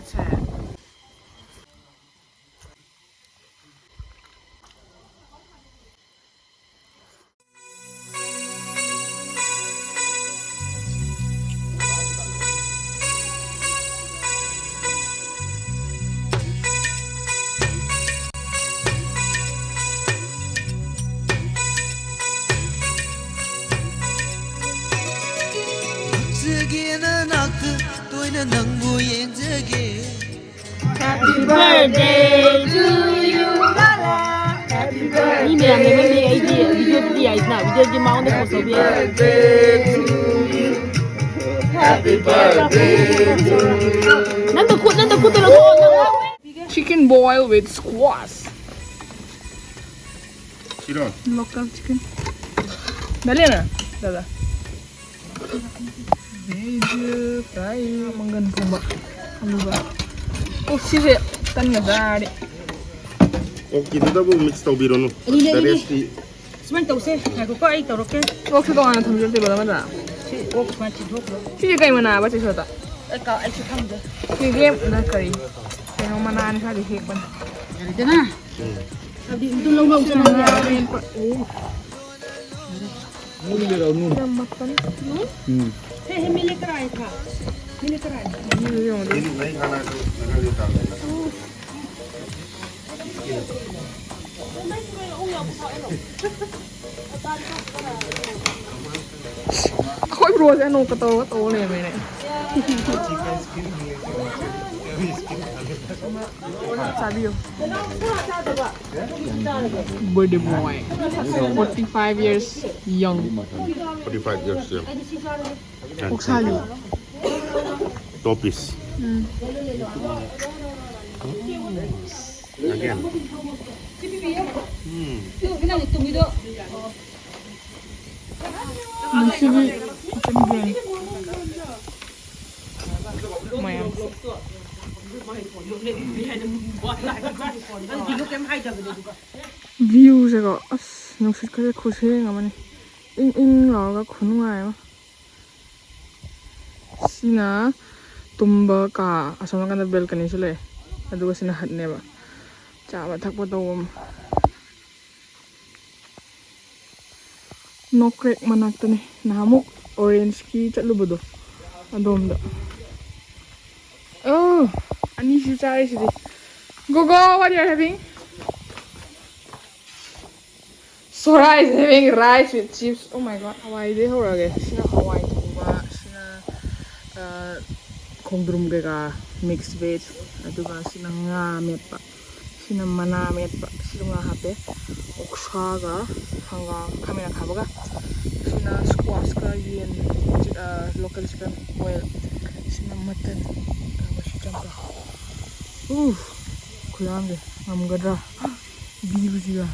sad. Happy birthday to you, Lala. Happy birthday. Ini yang memang dia video dia is now video dia mau nak post dia. Happy birthday to you. Nanti kut tu lah. Chicken boil with squash. Chingdon. Local chicken. Dali na. Dala. Veg fry menggantung ba. Ano ba? Oh, sisi tan nga dari. Okay, dito po mix tawbiro no. Resti. Sebentar tahu sih. Aku kau itu roket. Waktu tu anak thamjol te bala mana. Si, oh macam tu. Sisi kay mana ba sisi ta. Kau itu kamu dah. Ni game na kari. Kaya mana ni sa dihik ban. Jadi tu na. Tadi itu long sana. Makan. Hei, milik kerai kah? Milik kerai. Ini naik kana nagagita. Ako ay bro, ano katawa na yun eh. Sabi yun. Birthday boy. 45 years young. 45 years young. Oksali. Topis. Again. Sige. Mayam. View sa ko. As, nungsit kasi kushe nga man eh. Ing laga kunungay mo. Sina tumba ka. Asam na ka na balcony sila eh. Aduga sinahat niya ba. Tsaka matakpo tawam. No crack manak to ni. Nahamok. Orange ki chatlubo do. Adom da. Oh! Ani si Chari si Gogo, what are you having? Sora is having rice with chips. Oh my god, Hawaii de ho rage. Sina Hawaii tuba, sina kongdrum ga mixed veg. Aduga sina nga metpa. Sina mana metpa. Sina nga hape. Oksha ga hanga kamera kabaga. Sina squash ga yen local chicken oil. Sina mutton. Kulang deh, ngam gadra, biru juga.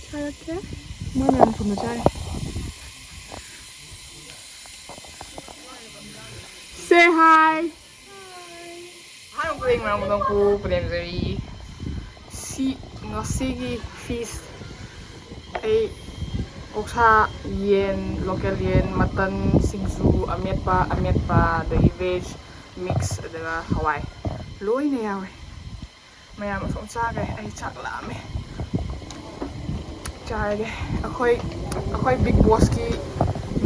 Cara ke? Mana yang punya cara? Say hi. Hi, aku ingin mengucapkan pertanyaan si ngasih fish, oksa yen, local yen, mutton, singsu, amiet pa, dagi veg, mix, daga Hawaii. Loy na yaw eh. Maya masong tsagay, ay tsaklame. Tsagay, ako'y big boss ki,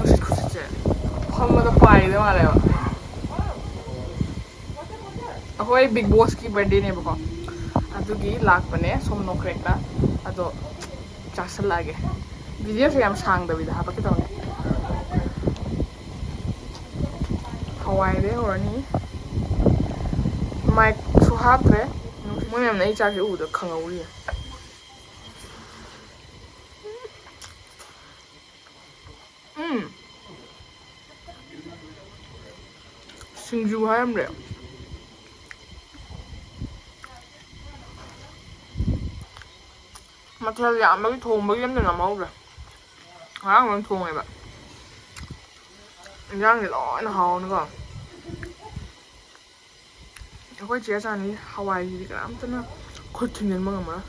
nusit ko sa siya. Kamada pari, di mga lewa. Ako'y big boss ki birthday niya ba ko. Ato gi, lak pa niya, somno correct na. Ato, tsasal lagi. Video saya yang sang David apa kita ni Hawaii deh orang ni mic suhat deh mungkin yang naik cakap udah kangau dia singju ayam deh material yang bagi thùng bagi em là màu rồi Hả, con thua này bạn. Rang thì lõi nó hầu nữa còn. Nó có chế ra này Hawaii gì cả lắm, nó khôi trình đến mừng mà.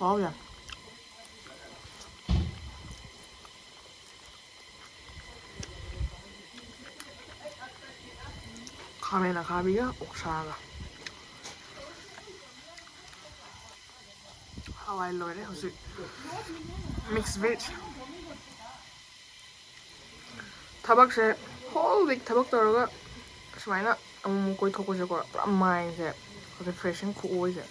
ꯈꯨꯍꯥꯎꯁꯦ ꯈꯥꯃꯦꯟ ꯑꯈꯥꯕꯤꯒ ꯑꯣꯛꯁꯥꯒ ꯍꯋꯥꯏ ꯂꯣꯏꯔꯦ ꯍꯧꯖꯤꯛ mix vase ꯊꯕꯛꯁꯦ hall week ꯊꯕꯛ ꯇꯧꯔꯒ ꯁꯨꯃꯥꯏꯅ ꯑꯃꯨꯛ ꯀꯣꯏꯊꯣꯛꯄꯁꯦꯀꯣ ꯄꯨꯔꯥ ꯃꯥꯏꯟꯁꯦ ꯔꯤꯐ꯭ꯔꯦꯁꯤꯡ ꯈꯨꯑꯣꯏꯁꯦ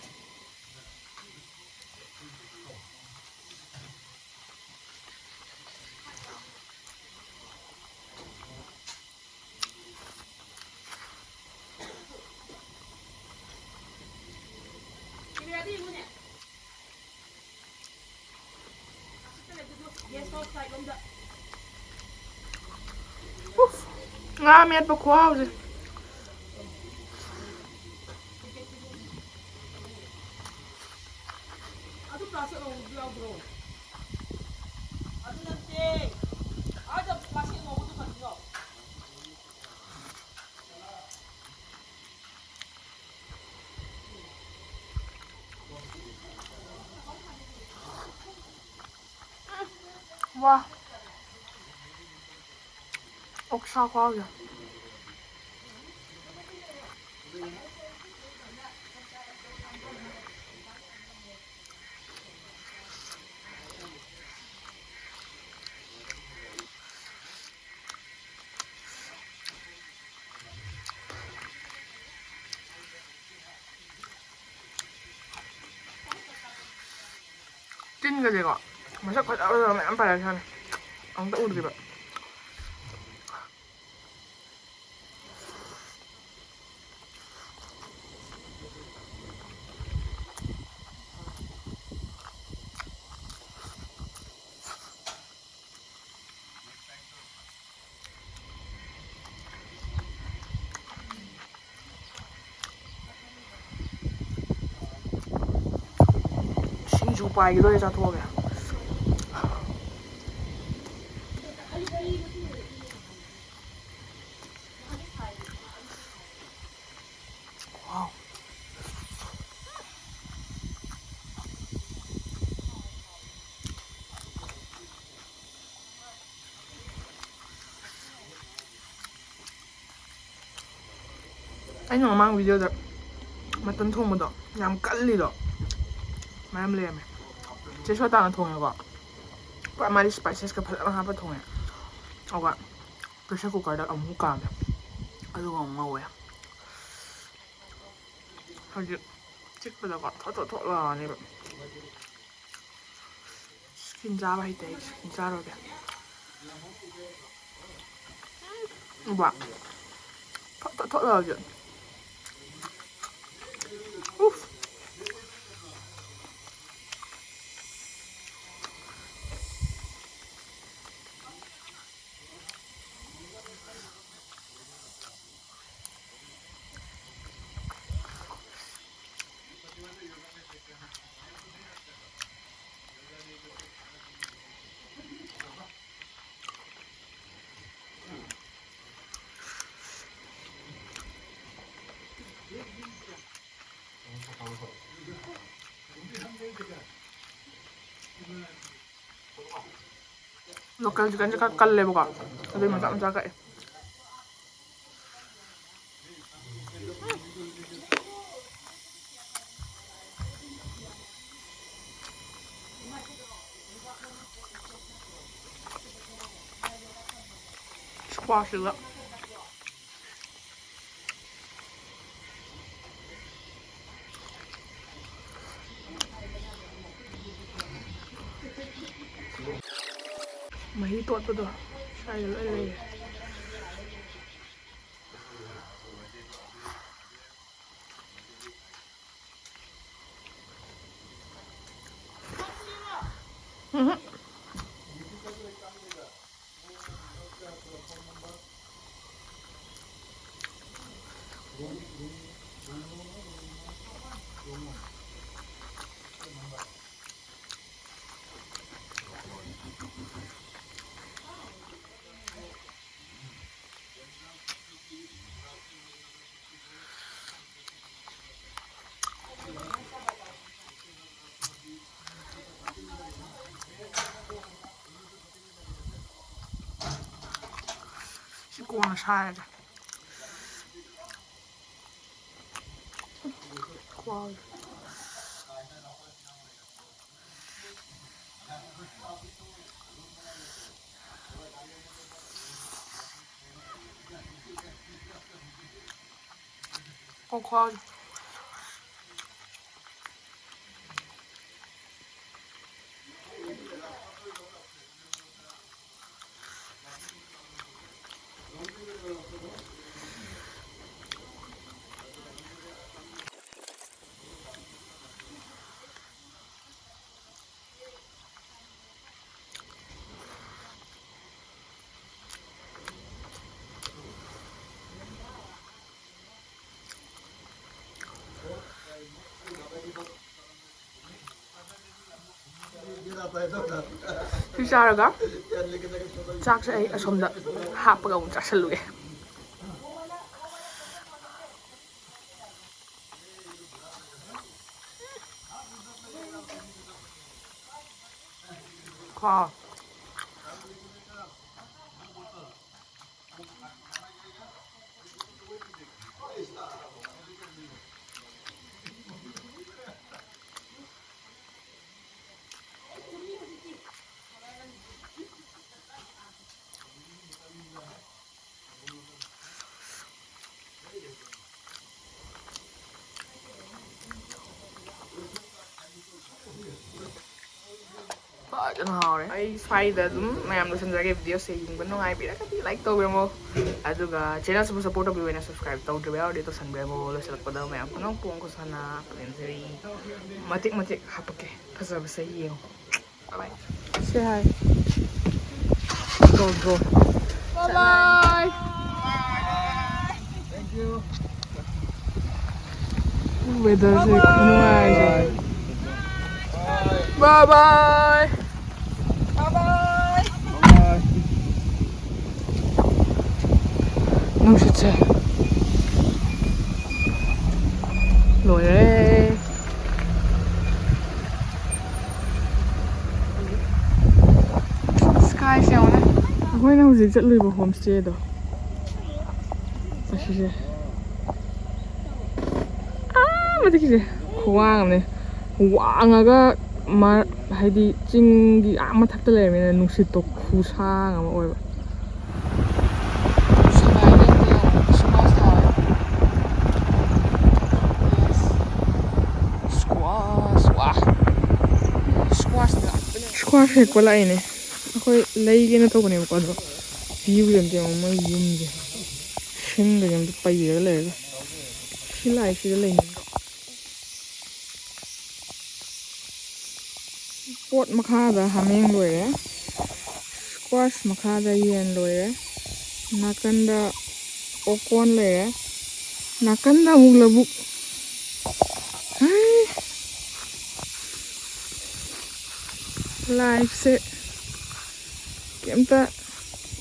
ꯉꯥ ꯃꯦꯠꯄ ꯈꯨꯍꯥꯎꯁꯦ 와 ꯑꯣꯛꯁꯥ ꯈꯨꯍꯥꯎꯁꯦ ꯇꯤꯟꯒꯁꯦꯀꯣ ꯃꯁꯛ ꯐꯖ ꯐꯖꯕ ꯃꯌꯥꯝ ꯄꯥꯏꯔꯛꯁꯥꯅꯤ ꯑꯃꯨꯛꯇ ꯎꯗ꯭ꯔꯤꯕ ꯁꯤꯡꯖꯨ ꯄꯥꯏꯒꯗꯣꯔꯦ ꯆꯥꯊꯣꯛꯑꯒꯦ ꯋꯥꯎ ꯑꯩꯅ ꯃꯃꯥꯡ ꯚꯤꯗꯤꯑꯣꯗ ꯃꯇꯟ ꯊꯣꯡꯕꯗꯣ ꯌꯥꯝ ꯀꯜꯂꯤꯗꯣ ꯃꯔꯝ ꯂꯩꯔꯝꯃꯦ ꯆꯦ ꯁꯣꯇꯥꯅ ꯊꯣꯡꯉꯦꯀꯣ ꯄꯨꯔꯥ ꯃꯥꯗꯤ ꯁ꯭ꯄꯥꯏꯁꯦꯁꯀ ꯐꯖꯅ ꯍꯥꯞꯄ ꯊꯣꯡꯉꯦ ꯑꯗꯨꯒ ꯄ꯭ꯔꯦꯁꯔ ꯀꯨꯀꯔꯗ ꯑꯃꯨꯛ ꯀꯥꯝꯃꯦ ꯑꯗꯨꯒ ꯑꯃꯨꯛ ꯉꯧꯋꯦ ꯍꯧꯖꯤꯛ ꯆꯤꯛꯄꯗꯀꯣ ꯊꯣꯠ ꯊꯣꯠ ꯊꯣꯠ ꯂꯥꯎꯔꯅꯦꯕ ꯁ꯭ꯀꯤꯟ ꯆꯥꯕ ꯍꯩꯇꯦ ꯑꯩ ꯁ꯭ꯀꯤꯟ ꯆꯥꯔꯣꯏꯒꯦ ꯎꯕ ꯊꯣꯠ ꯊꯣꯠ ꯊꯣꯠ ꯂꯥꯎꯔꯤꯁꯦ ꯎꯐ ꯂꯣꯀꯦꯜ ꯆꯤꯛꯀꯟꯁꯦ ꯈꯔ ꯀꯜꯂꯦꯕꯀꯣ ꯑꯗꯨꯏ ꯃꯆꯥ ꯃꯆꯥ ꯀꯛꯑꯦ ꯁ꯭ꯀ꯭ꯋꯥꯁꯁꯤꯒ ꯃꯍꯤ ꯇꯣꯠꯄꯗꯣ ꯁ꯭ꯋꯥꯏꯗ ꯂꯣꯏ ꯂꯩꯔꯦ ꯀꯣꯟꯅ ꯁꯥꯔꯒ ꯈꯨꯍꯥꯎꯁꯦ ꯁꯤ ꯆꯥꯔꯒ ꯆꯥꯛꯁꯦ ꯑꯩ ꯑꯁꯣꯝꯗ ꯍꯥꯞꯄꯒ ꯑꯃꯨꯛ ꯆꯥꯁꯜꯂꯨꯒꯦ ꯈꯨꯍꯥꯎ ꯐꯖꯅ ꯍꯥꯎꯔꯦ ꯑꯩ ꯁ꯭ꯋꯥꯏꯗ ꯑꯗꯨꯝ ꯃꯌꯥꯝ ꯂꯣꯏꯁꯤꯟꯖꯔꯒꯦ ꯚꯤꯗꯤꯑꯣꯁꯦ ꯌꯦꯡꯕ ꯅꯨꯡꯉꯥꯏꯕꯤꯔꯒꯗꯤ ꯂꯥꯏꯛ ꯇꯧꯕꯤꯔꯝꯃꯣ ꯑꯗꯨꯒ ꯆꯦꯅꯦꯜꯁꯤꯕꯨ ꯁꯞꯄꯣꯔꯠ ꯇꯧꯕꯤꯕ ꯑꯣꯏꯅ ꯁꯕꯁꯀ꯭ꯔꯥꯏꯕ ꯇꯧꯗ꯭ꯔꯤꯕ ꯌꯥꯎꯔꯗꯤ ꯇꯧꯁꯟꯕꯤꯔꯝꯃꯣ ꯂꯣꯏꯁꯤꯜꯂꯛꯄꯗ ꯃꯌꯥꯝ ꯄꯨꯝꯅꯃꯛ ꯄꯣꯡ ꯈꯨꯠꯁꯥꯟꯅ ꯀ꯭ꯂꯦꯟꯖꯔꯤ ꯃꯇꯦꯛ ꯃꯇꯦꯛ ꯍꯥꯞꯄꯛꯀꯦ ꯐꯖꯕꯁꯦ ꯌꯦꯡꯉꯣ ꯕꯥꯏ ꯁꯦ ꯍꯥꯏ ꯒꯣ ꯕꯥꯏ ꯋꯦꯗꯔꯁꯦ ꯈꯨꯅꯨꯡꯉꯥꯏꯁꯦ ꯕꯥꯏ ꯕꯥꯏ ꯅꯨꯡꯁꯤꯠꯁꯦ ꯂꯣꯏꯔꯦ ꯁ꯭ꯀꯥꯏꯁꯦ ꯌꯦꯡꯉꯨꯅꯦ ꯑꯩꯈꯣꯏꯅ ꯍꯧꯖꯤꯛ ꯆꯠꯂꯨꯏꯕ ꯍꯣꯝ ꯁ꯭ꯇꯦꯗꯣ ꯑꯁꯤꯁꯦ ꯃꯊꯛꯀꯤꯁꯦ ꯈꯨꯋꯥꯡ ꯑꯃꯅꯦ ꯋꯥꯡꯉꯒ ꯍꯥꯏꯗꯤ ꯆꯤꯡꯒꯤ ꯃꯊꯛꯇ ꯂꯩꯔꯕꯅꯤꯅ ꯅꯨꯡꯁꯤꯠꯇꯣ ꯈꯨꯁꯥꯡ ꯑꯃ ꯑꯣꯏꯕ ꯁ꯭ꯀ꯭ꯋꯥꯁ ꯍꯦꯛꯄ ꯂꯥꯛꯏꯅꯦ ꯑꯩꯈꯣꯏ ꯂꯩꯒꯦꯅ ꯇꯧꯕꯅꯦꯕꯀꯣ ꯑꯗꯣ ꯚ꯭ꯌꯨꯁꯦ ꯑꯝꯇ ꯌꯦꯡꯉꯣ ꯃꯣꯏ ꯌꯨꯝꯁꯦ ꯁꯤꯡꯒꯁꯦ ꯑꯝꯇ ꯄꯩꯔꯒ ꯂꯩꯔꯒ ꯁꯤ ꯂꯥꯏꯁꯤꯗ ꯂꯩꯅꯤꯡꯗ꯭ꯔꯣ ꯄꯣꯠ ꯃꯈꯥꯗ ꯍꯥꯃꯦꯡ ꯂꯣꯏꯔꯦ ꯁ꯭ꯀ꯭ꯋꯥꯁ ꯃꯈꯥꯗ ꯌꯦꯟ ꯂꯣꯏꯔꯦ ꯅꯥꯀꯟꯗ ꯑꯣꯀꯣꯟ ꯂꯩꯔꯦ ꯅꯥꯀꯟꯗ ꯑꯃꯨꯛ ꯂꯧꯕꯨꯛ ꯂꯥꯏꯐꯁꯦ ꯀꯩꯝꯇ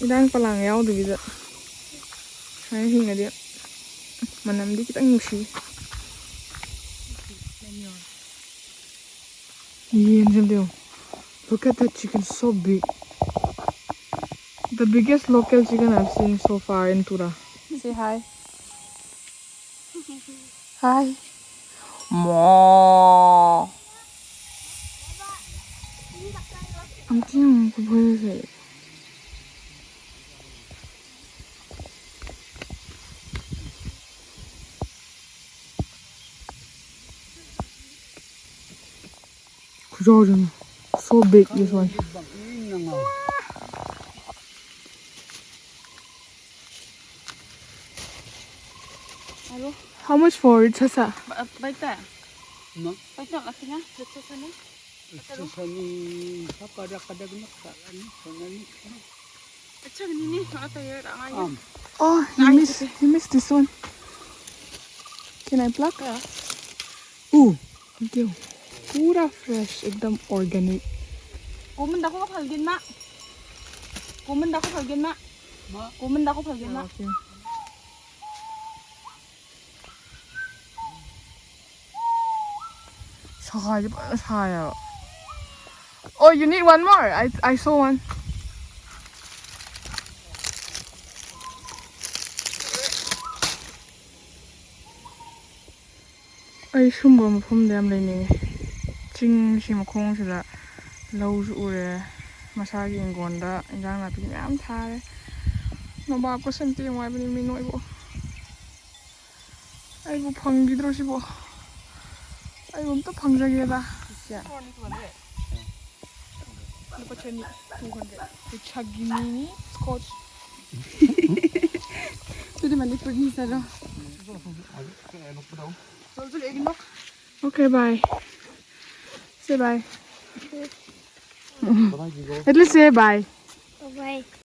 ꯏꯔꯥꯡ ꯄꯂꯥꯡ ꯌꯥꯎꯗꯕꯤꯗ ꯁꯨꯃꯥꯏꯅ ꯍꯤꯡꯉꯗꯤ ꯃꯅꯝꯗꯤ ꯈꯤꯇꯪ ꯅꯨꯡꯁꯤ ꯌꯦꯟꯁꯦ ꯑꯝꯇ ꯌꯦꯡꯉꯣ look at that chicken so big the biggest local chicken I've seen so far in Tura say hi hi moo amta yengho khufazase khujawjana so big this one how much for it sasa Baik tak? Baik tak katanya? Betul sana. Sani kada nak ni sonani. Macam ni nak tayo tak ngayon. oh you missed this one can I pluck ooh thank you pura fresh ekdam organic Kuman dah ko kapalgin mak. Kuman dah ko kapalgin mak. Kuman dah ko kapalgin mak. Oh, you need one more. I saw one. ꯑꯩ ꯁꯨꯝꯕ ꯃꯐꯝꯗ ꯌꯥꯝ ꯂꯩꯅꯤꯡꯉꯦ ꯆꯤꯡꯁꯤ ꯃꯈꯣꯡꯁꯤꯗ ꯂꯧꯁꯨ ꯎꯔꯦ ꯃꯁꯥꯒꯤ ꯏꯪꯈꯣꯜꯗ ꯏꯟꯖꯥꯡ ꯅꯥꯄꯤ ꯃꯌꯥꯝ ꯊꯥꯔꯦ ꯅꯣꯕꯥꯞꯀ ꯁꯟꯇꯦ ꯍꯥꯏꯕꯅꯤ ꯃꯤ ꯅꯣꯏꯕꯨ ꯑꯩꯕꯨ ꯐꯪꯈꯤꯗ꯭ꯔꯣ ꯁꯤꯕꯨ ꯑꯩꯕꯨ ꯑꯝꯇ ꯐꯪꯖꯒꯦꯗ lupa chani 200 chagi mini scotch jadi manipur ni sara okay bye say bye at least say bye Bye.